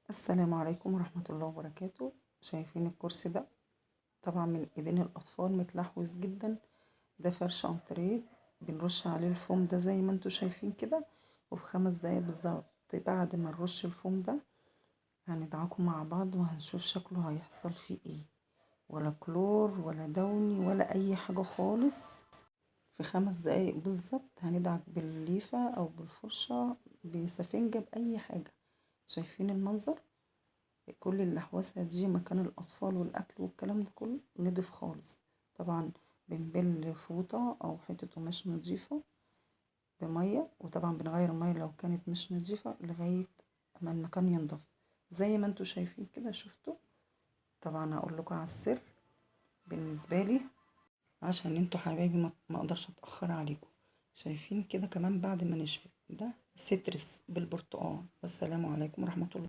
السلام عليكم ورحمة الله وبركاته. شايفين الكرسي ده؟ طبعا من ايدين الاطفال متلحوظ جدا. ده فرش انتريه، بنرش عليه الفوم ده زي ما انتوا شايفين كده. وفي 5 دقايق بالظبط بعد ما نرش الفوم ده هندعكه مع بعض وهنشوف شكله هيحصل فيه ايه. ولا كلور ولا دوني ولا اي حاجة خالص. في 5 دقايق بالظبط هندعك بالليفة او بالفرشة بسفنجة بأي حاجة. شايفين المنظر؟ كل اللحوسة دي مكان الأطفال والأكل والكلام ده كله نضيف خالص. طبعا بنبل فوطة أو حتة قماش نضيفة بمية، وطبعا بنغير المية لو كانت مش نضيفة لغاية ما المكان ينضف زي ما انتوا شايفين كده. شفتوا؟ طبعا هقول لكم على السر بالنسبة لي عشان انتوا حبايبي ما اقدرش اتأخر عليكم. شايفين كده كمان بعد ما نشفت ده سترس بالبرتقال. والسلام عليكم ورحمة الله.